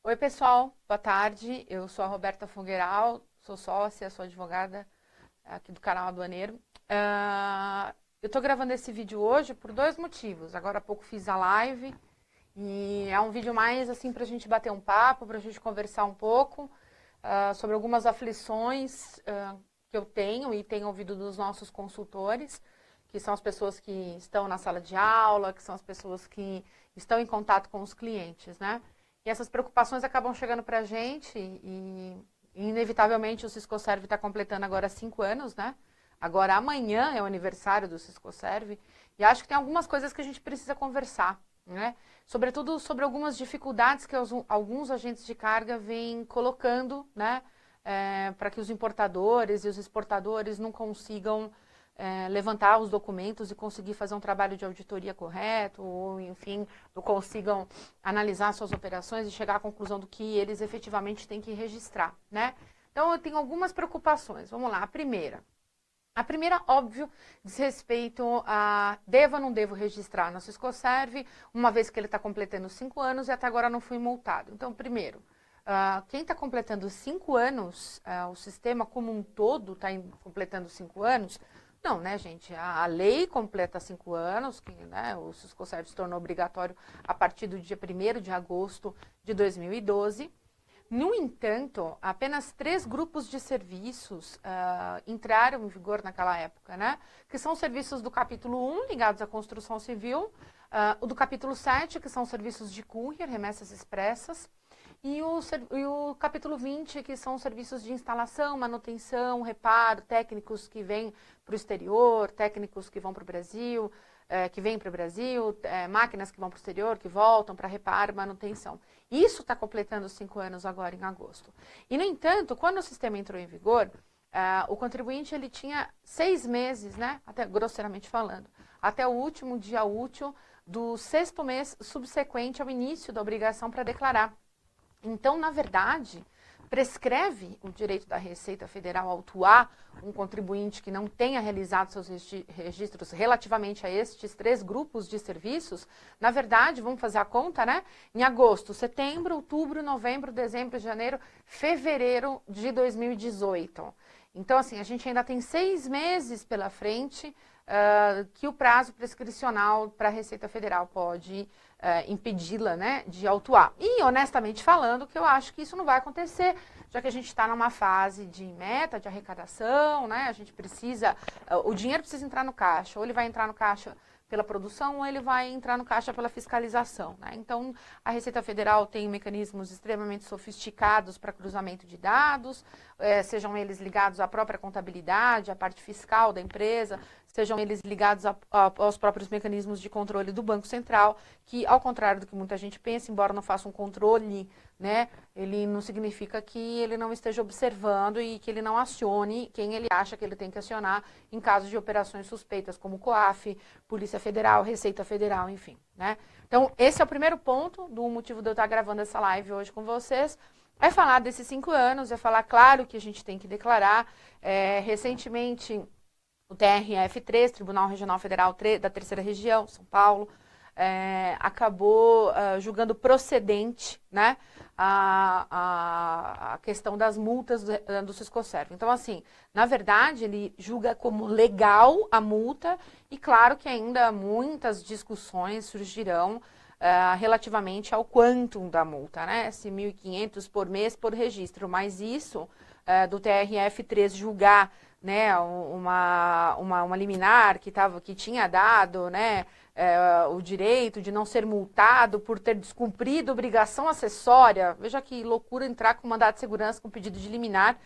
Oi, pessoal, boa tarde. Eu sou a Roberta Fogueiral, sou sócia, sou advogada aqui do canal Aduaneiro. Eu estou gravando esse vídeo hoje por dois motivos. Agora há pouco fiz a live e é um vídeo mais assim para a gente bater um papo, para a gente conversar um pouco sobre algumas aflições que eu tenho e tenho ouvido dos nossos consultores, que são as pessoas que estão na sala de aula, que são as pessoas que estão em contato com os clientes, né? E essas preocupações acabam chegando para a gente inevitavelmente o Siscoserve está completando agora 5 anos, né? Agora amanhã é o aniversário do Siscoserve e acho que tem algumas coisas que a gente precisa conversar, né? Sobretudo sobre algumas dificuldades que alguns agentes de carga vêm colocando, né? Para que os importadores e os exportadores não consigam levantar os documentos e conseguir fazer um trabalho de auditoria correto, ou enfim, não consigam analisar suas operações e chegar à conclusão do que eles efetivamente têm que registrar, né? Então, eu tenho algumas preocupações. Vamos lá, a primeira, óbvio, diz respeito a devo ou não devo registrar no Siscoserve, uma vez que ele está completando 5 anos e até agora não fui multado. Então, primeiro, quem está completando 5 anos, o sistema como um todo está completando 5 anos, não, né, gente? A lei completa 5 anos, que né, o Siscoserve se tornou obrigatório a partir do dia 1º de agosto de 2012. No entanto, apenas 3 grupos de serviços entraram em vigor naquela época, né? Que são os serviços do capítulo 1, ligados à construção civil, o do capítulo 7, que são serviços de courier, remessas expressas, e o capítulo 20, que são serviços de instalação, manutenção, reparo, técnicos que vêm para o exterior, técnicos que vão para o Brasil, que vêm para o Brasil, máquinas que vão para o exterior, que voltam para reparo, manutenção. Isso está completando 5 anos agora em agosto. E, no entanto, quando o sistema entrou em vigor, o contribuinte ele tinha 6 meses, né, até grosseiramente falando, até o último dia útil do 6º mês subsequente ao início da obrigação para declarar. Então, na verdade, prescreve o direito da Receita Federal autuar um contribuinte que não tenha realizado seus registros relativamente a estes 3 grupos de serviços. Na verdade, vamos fazer a conta, né? Em agosto, setembro, outubro, novembro, dezembro, janeiro, fevereiro de 2018. Então, assim, a gente ainda tem 6 meses pela frente que o prazo prescricional para a Receita Federal pode impedi-la, né, de autuar. E, honestamente falando, que eu acho que isso não vai acontecer, já que a gente está numa fase de meta, de arrecadação, né, a gente precisa, o dinheiro precisa entrar no caixa, ou ele vai entrar no caixa pela produção, ou ele vai entrar no caixa pela fiscalização, né? Então, a Receita Federal tem mecanismos extremamente sofisticados para cruzamento de dados, sejam eles ligados à própria contabilidade, à parte fiscal da empresa, sejam eles ligados aos próprios mecanismos de controle do Banco Central, que, ao contrário do que muita gente pensa, embora não faça um controle, né, ele não significa que ele não esteja observando e que ele não acione quem ele acha que ele tem que acionar em caso de operações suspeitas, como COAF, Polícia Federal, Receita Federal, enfim, né? Então, esse é o primeiro ponto do motivo de eu estar gravando essa live hoje com vocês. É falar desses 5 anos, é falar, claro, que a gente tem que declarar. Recentemente, o TRF3, Tribunal Regional Federal da Terceira Região, São Paulo, acabou julgando procedente, né, a questão das multas do Siscoserve. Então, assim, na verdade, ele julga como legal a multa e, claro, que ainda muitas discussões surgirão relativamente ao quantum da multa, né, se 1.500 por mês por registro, mas isso do TRF3 julgar, né, uma liminar que tinha dado, né, o direito de não ser multado por ter descumprido obrigação acessória. Veja que loucura entrar com mandado de segurança com pedido de liminar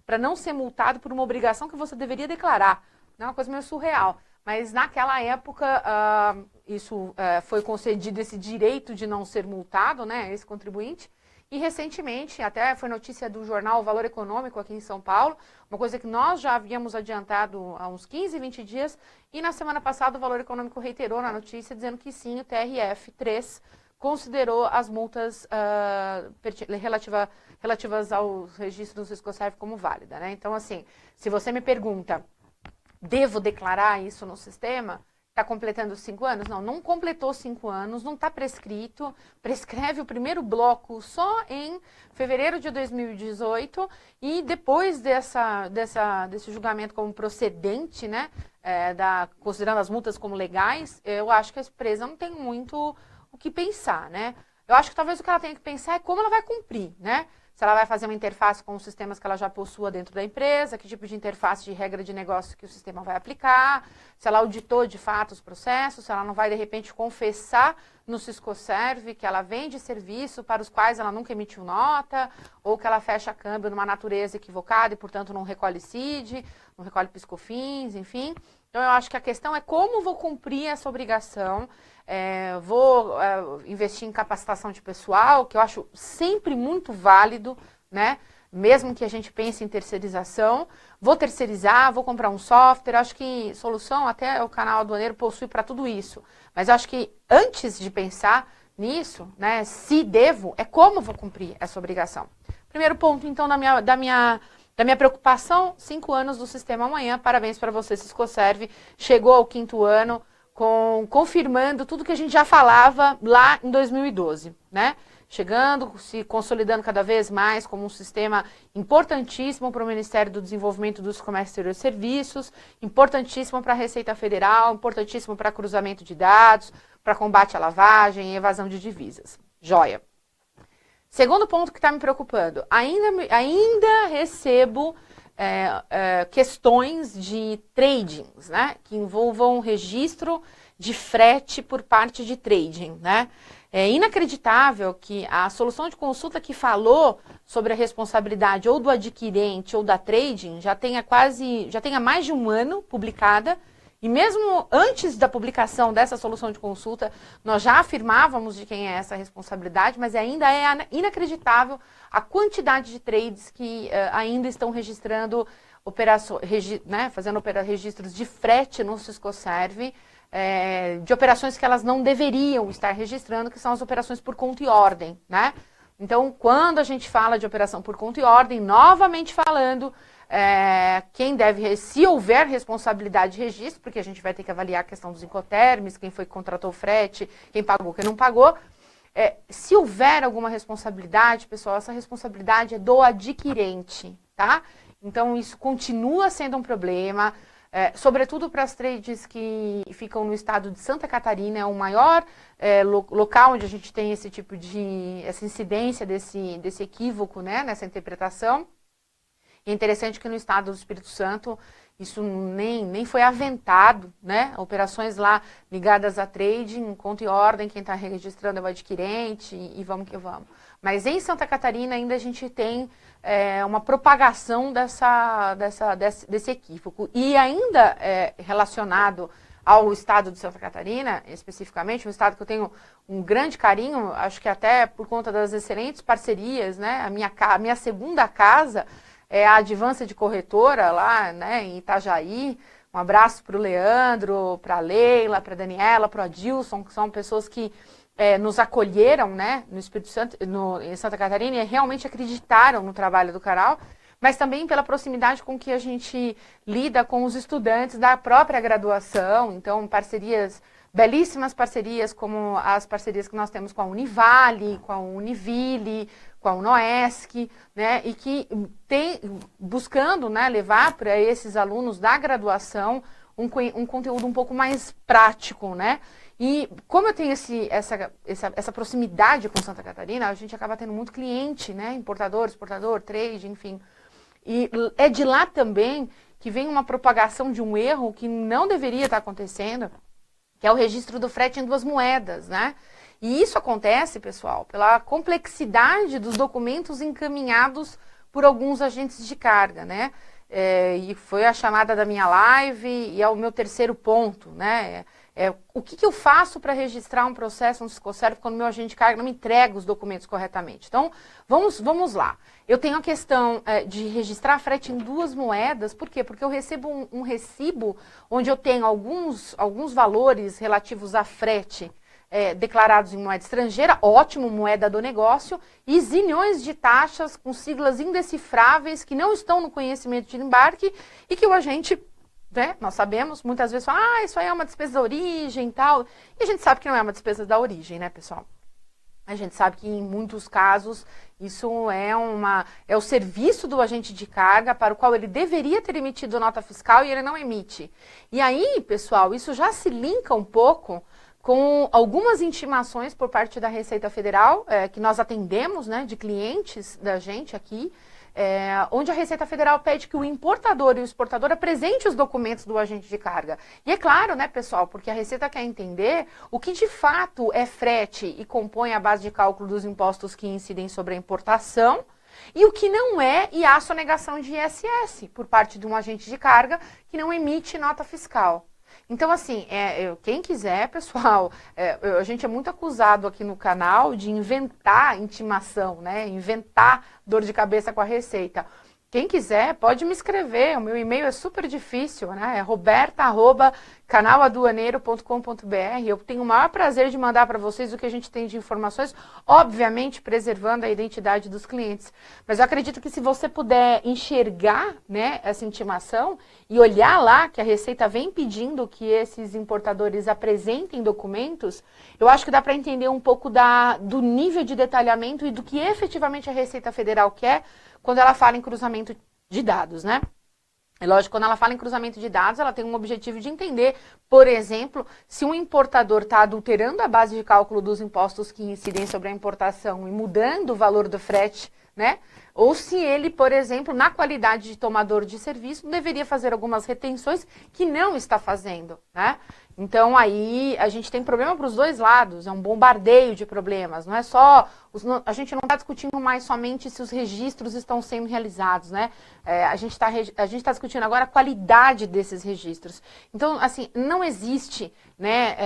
para não ser multado por uma obrigação que você deveria declarar. É uma coisa meio surreal. Mas naquela época, foi concedido esse direito de não ser multado, né, esse contribuinte. E recentemente, até foi notícia do jornal Valor Econômico aqui em São Paulo, uma coisa que nós já havíamos adiantado há uns 15, 20 dias, e na semana passada o Valor Econômico reiterou na notícia, dizendo que sim, o TRF3 considerou as multas relativas aos registros do Siscoserve como válida, né? Então, assim, se você me pergunta, devo declarar isso no sistema? Está completando 5 anos? Não, não completou 5 anos, não está prescrito. Prescreve o primeiro bloco só em fevereiro de 2018 e depois desse julgamento como procedente, né, considerando as multas como legais, eu acho que a empresa não tem muito o que pensar, né? Eu acho que talvez o que ela tenha que pensar é como ela vai cumprir, né? Se ela vai fazer uma interface com os sistemas que ela já possua dentro da empresa, que tipo de interface de regra de negócio que o sistema vai aplicar, se ela auditou de fato os processos, se ela não vai, de repente, confessar no Ciscoserve que ela vende serviço para os quais ela nunca emitiu nota, ou que ela fecha câmbio numa natureza equivocada e, portanto, não recolhe CID, não recolhe piscofins, enfim. Então, eu acho que a questão é como vou cumprir essa obrigação. Vou investir em capacitação de pessoal, que eu acho sempre muito válido, né? Mesmo que a gente pense em terceirização. Vou terceirizar, vou comprar um software. Acho que solução até o canal aduaneiro possui para tudo isso. Mas eu acho que antes de pensar nisso, né, se devo, é como vou cumprir essa obrigação. Primeiro ponto, então, da minha preocupação, 5 anos do sistema amanhã. Parabéns para você, Ciscoserve. Chegou ao 5º ano, confirmando tudo que a gente já falava lá em 2012, né? Chegando, se consolidando cada vez mais como um sistema importantíssimo para o Ministério do Desenvolvimento dos Comércio Exterior e Serviços, importantíssimo para a Receita Federal, importantíssimo para cruzamento de dados, para combate à lavagem e evasão de divisas. Joia. Segundo ponto que está me preocupando, ainda recebo questões de tradings, né, que envolvam registro de frete por parte de trading, né? É inacreditável que a solução de consulta que falou sobre a responsabilidade ou do adquirente ou da trading já tenha mais de 1 ano publicada. E mesmo antes da publicação dessa solução de consulta, nós já afirmávamos de quem é essa responsabilidade, mas ainda é inacreditável a quantidade de trades que ainda estão registrando operações, né, fazendo registros de frete no Ciscoserve, de operações que elas não deveriam estar registrando, que são as operações por conta e ordem, né? Então, quando a gente fala de operação por conta e ordem, novamente falando, quem deve, se houver responsabilidade de registro, porque a gente vai ter que avaliar a questão dos incoterms, quem foi que contratou o frete, quem pagou, quem não pagou. Se houver alguma responsabilidade, pessoal, essa responsabilidade é do adquirente, tá? Então, isso continua sendo um problema, sobretudo para as trades que ficam no estado de Santa Catarina, é o maior local onde a gente tem esse tipo essa incidência desse equívoco, né, nessa interpretação. E é interessante que no estado do Espírito Santo isso nem foi aventado, né? Operações lá ligadas a trading, conta e ordem, quem está registrando é o adquirente e vamos que vamos. Mas em Santa Catarina ainda a gente tem uma propagação desse equívoco. E ainda relacionado ao estado de Santa Catarina, especificamente, um estado que eu tenho um grande carinho, acho que até por conta das excelentes parcerias, né? A minha segunda casa é a Advança de Corretora lá, né, em Itajaí. Um abraço para o Leandro, para a Leila, para a Daniela, para o Adilson, que são pessoas que nos acolheram, né, no Espírito Santo, em Santa Catarina, e realmente acreditaram no trabalho do canal, mas também pela proximidade com que a gente lida com os estudantes da própria graduação. Então, belíssimas parcerias, como as parcerias que nós temos com a Univale, com a Univille, com a Unoesc, né, e que buscando, né, levar para esses alunos da graduação um conteúdo um pouco mais prático, né? E como eu tenho essa proximidade com Santa Catarina, a gente acaba tendo muito cliente, né, importador, exportador, trade, enfim. E é de lá também que vem uma propagação de um erro que não deveria estar acontecendo, que é o registro do frete em 2 moedas, né? E isso acontece, pessoal, pela complexidade dos documentos encaminhados por alguns agentes de carga, né? E foi a chamada da minha live e é o meu terceiro ponto, né? O que eu faço para registrar um processo no Ciscoserve quando o meu agente de carga não me entrega os documentos corretamente? Então, vamos lá. Eu tenho a questão de registrar frete em 2 moedas. Por quê? Porque eu recebo um recibo onde eu tenho alguns valores relativos a frete declarados em moeda estrangeira, ótimo, moeda do negócio, e zilhões de taxas com siglas indecifráveis que não estão no conhecimento de embarque e que o agente né? Nós sabemos, muitas vezes falam, isso aí é uma despesa da origem e tal. E a gente sabe que não é uma despesa da origem, né, pessoal? A gente sabe que em muitos casos isso é o serviço do agente de carga para o qual ele deveria ter emitido nota fiscal e ele não emite. E aí, pessoal, isso já se linka um pouco com algumas intimações por parte da Receita Federal, que nós atendemos, né, de clientes da gente aqui, onde a Receita Federal pede que o importador e o exportador apresentem os documentos do agente de carga. E é claro, né, pessoal, porque a Receita quer entender o que de fato é frete e compõe a base de cálculo dos impostos que incidem sobre a importação e o que não é e há sonegação de ISS por parte de um agente de carga que não emite nota fiscal. Então, assim, quem quiser, pessoal, a gente é muito acusado aqui no canal de inventar intimação, né? Inventar dor de cabeça com a Receita. Quem quiser, pode me escrever, o meu e-mail é super difícil, né? É roberta@canaladuaneiro.com.br. Eu tenho o maior prazer de mandar para vocês o que a gente tem de informações, obviamente preservando a identidade dos clientes. Mas eu acredito que se você puder enxergar, né, essa intimação e olhar lá que a Receita vem pedindo que esses importadores apresentem documentos, eu acho que dá para entender um pouco do nível de detalhamento e do que efetivamente a Receita Federal quer quando ela fala em cruzamento de dados, né? É lógico, quando ela fala em cruzamento de dados, ela tem um objetivo de entender, por exemplo, se um importador está adulterando a base de cálculo dos impostos que incidem sobre a importação e mudando o valor do frete, né? Ou se ele, por exemplo, na qualidade de tomador de serviço, deveria fazer algumas retenções que não está fazendo, né? Então, aí, a gente tem problema para os dois lados, é um bombardeio de problemas, não é só... A gente não está discutindo mais somente se os registros estão sendo realizados, né? A gente tá discutindo agora a qualidade desses registros. Então, assim, não existe, né,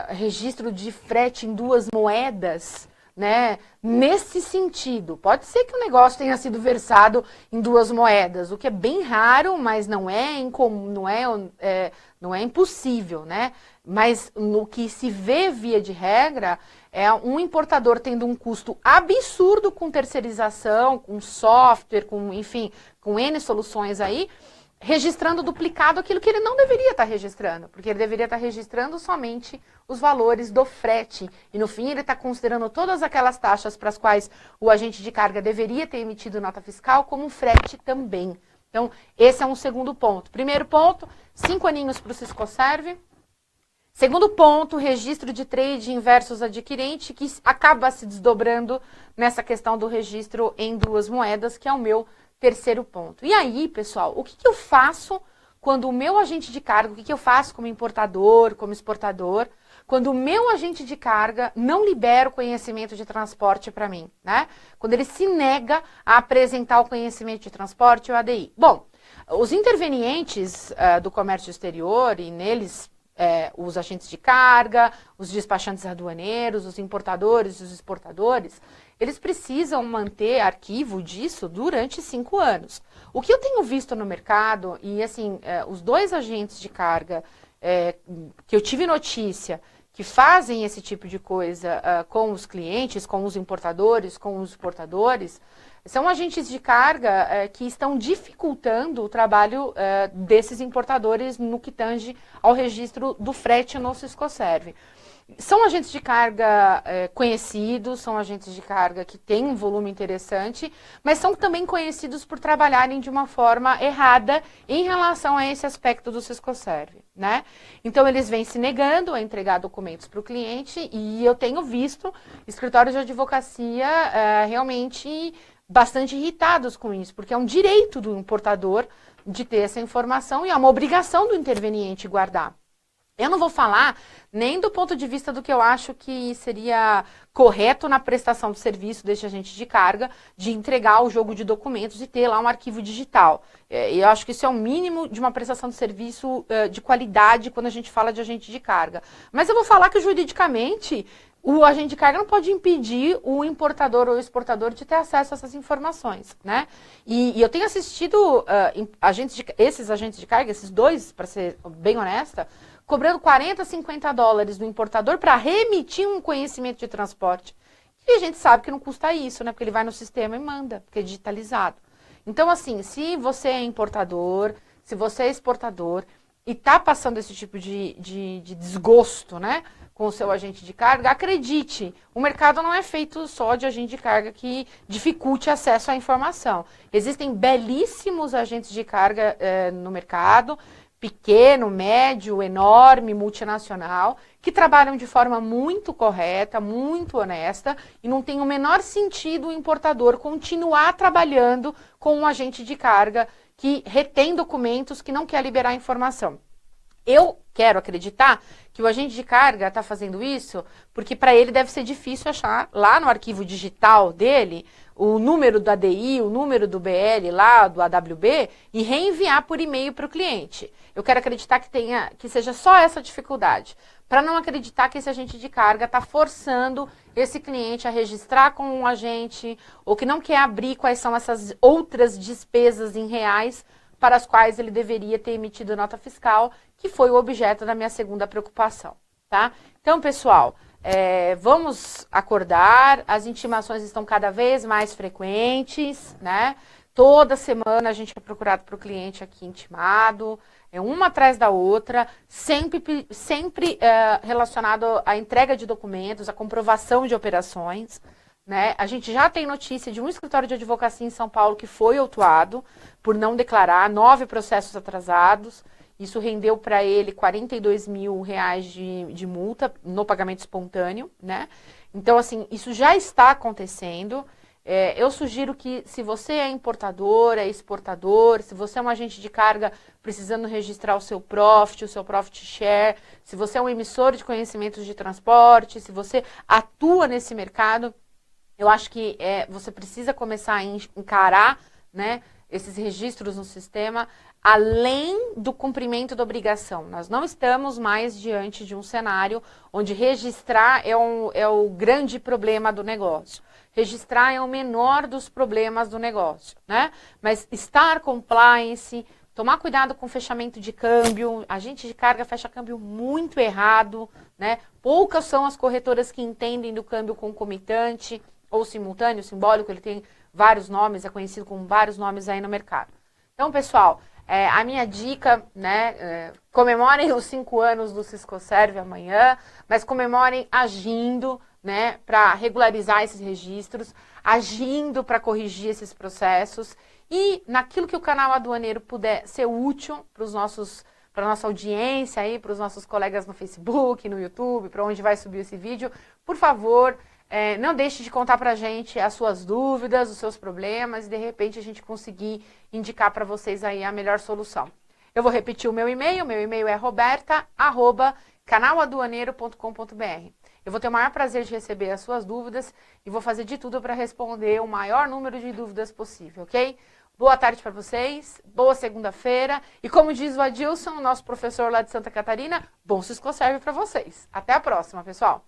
registro de frete em duas moedas, né, nesse sentido. Pode ser que o negócio tenha sido versado em duas moedas, o que é bem raro, mas não é incomum, não é impossível, né? Mas no que se vê via de regra é um importador tendo um custo absurdo com terceirização, com software, com, enfim, com N soluções aí, registrando duplicado aquilo que ele não deveria estar registrando, porque ele deveria estar registrando somente os valores do frete. E no fim ele está considerando todas aquelas taxas para as quais o agente de carga deveria ter emitido nota fiscal como frete também. Então, esse é um segundo ponto. Primeiro ponto, 5 aninhos para o Siscoserve. Segundo ponto, registro de trade versus adquirente, que acaba se desdobrando nessa questão do registro em duas moedas, que é o meu terceiro ponto. E aí, pessoal, o que eu faço quando o meu agente de carga, o que eu faço como importador, como exportador, quando o meu agente de carga não libera o conhecimento de transporte para mim, né? Quando ele se nega a apresentar o conhecimento de transporte, o ADI. Bom, os intervenientes do comércio exterior, e neles os agentes de carga, os despachantes aduaneiros, os importadores, os exportadores, eles precisam manter arquivo disso durante 5 anos. O que eu tenho visto no mercado, e assim, os dois agentes de carga que eu tive notícia que fazem esse tipo de coisa com os clientes, com os importadores, com os exportadores, são agentes de carga que estão dificultando o trabalho desses importadores no que tange ao registro do frete no Siscoserve. São agentes de carga conhecidos, são agentes de carga que têm um volume interessante, mas são também conhecidos por trabalharem de uma forma errada em relação a esse aspecto do Siscoserve, né? Então, eles vêm se negando a entregar documentos para o cliente e eu tenho visto escritórios de advocacia realmente bastante irritados com isso, porque é um direito do importador de ter essa informação e é uma obrigação do interveniente guardar. Eu não vou falar nem do ponto de vista do que eu acho que seria correto na prestação de serviço deste agente de carga, de entregar o jogo de documentos e ter lá um arquivo digital. Eu acho que isso é o mínimo de uma prestação de serviço de qualidade quando a gente fala de agente de carga. Mas eu vou falar que juridicamente o agente de carga não pode impedir o importador ou o exportador de ter acesso a essas informações, né? E eu tenho assistido esses agentes de carga, esses dois, para ser bem honesta, cobrando 40, 50 dólares do importador para reemitir um conhecimento de transporte. E a gente sabe que não custa isso, né? Porque ele vai no sistema e manda, porque é digitalizado. Então, assim, se você é importador, se você é exportador e está passando esse tipo de desgosto, né, com o seu agente de carga, acredite, o mercado não é feito só de agente de carga que dificulte acesso à informação. Existem belíssimos agentes de carga no mercado, pequeno, médio, enorme, multinacional, que trabalham de forma muito correta, muito honesta, e não tem o menor sentido o importador continuar trabalhando com um agente de carga que retém documentos, que não quer liberar informação. Eu quero acreditar que o agente de carga está fazendo isso porque para ele deve ser difícil achar lá no arquivo digital dele o número do ADI, o número do BL lá, do AWB, e reenviar por e-mail para o cliente. Eu quero acreditar que seja só essa dificuldade, para não acreditar que esse agente de carga está forçando esse cliente a registrar com um agente, ou que não quer abrir quais são essas outras despesas em reais para as quais ele deveria ter emitido nota fiscal, que foi o objeto da minha segunda preocupação, tá? Então, pessoal, vamos acordar, as intimações estão cada vez mais frequentes, né? Toda semana a gente é procurado para o cliente aqui intimado, uma atrás da outra, sempre relacionado à entrega de documentos, à comprovação de operações, né? A gente já tem notícia de um escritório de advocacia em São Paulo que foi autuado por não declarar, 9 processos atrasados. Isso rendeu para ele R$42 mil de multa no pagamento espontâneo, né? Então, assim, isso já está acontecendo. Eu sugiro que, se você é importador, é exportador, se você é um agente de carga precisando registrar o seu profit share, se você é um emissor de conhecimentos de transporte, se você atua nesse mercado, eu acho que você precisa começar a encarar, né, esses registros no sistema, além do cumprimento da obrigação. Nós não estamos mais diante de um cenário onde registrar é o grande problema do negócio. Registrar é o menor dos problemas do negócio, né? Mas estar compliance, tomar cuidado com o fechamento de câmbio, agente de carga fecha câmbio muito errado, né? Poucas são as corretoras que entendem do câmbio concomitante ou simultâneo, simbólico, ele tem vários nomes, é conhecido com vários nomes aí no mercado. Então, pessoal, a minha dica, né, comemorem os 5 anos do Siscoserve amanhã, mas comemorem agindo, né, para regularizar esses registros, agindo para corrigir esses processos e naquilo que o canal aduaneiro puder ser útil para a nossa audiência aí, para os nossos colegas no Facebook, no YouTube, para onde vai subir esse vídeo, por favor, não deixe de contar pra gente as suas dúvidas, os seus problemas e de repente a gente conseguir indicar para vocês aí a melhor solução. Eu vou repetir o meu e-mail é roberta@canaladuaneiro.com.br. Eu vou ter o maior prazer de receber as suas dúvidas e vou fazer de tudo para responder o maior número de dúvidas possível, ok? Boa tarde para vocês, boa segunda-feira e como diz o Adilson, nosso professor lá de Santa Catarina, bom Siscoserve para vocês. Até a próxima, pessoal!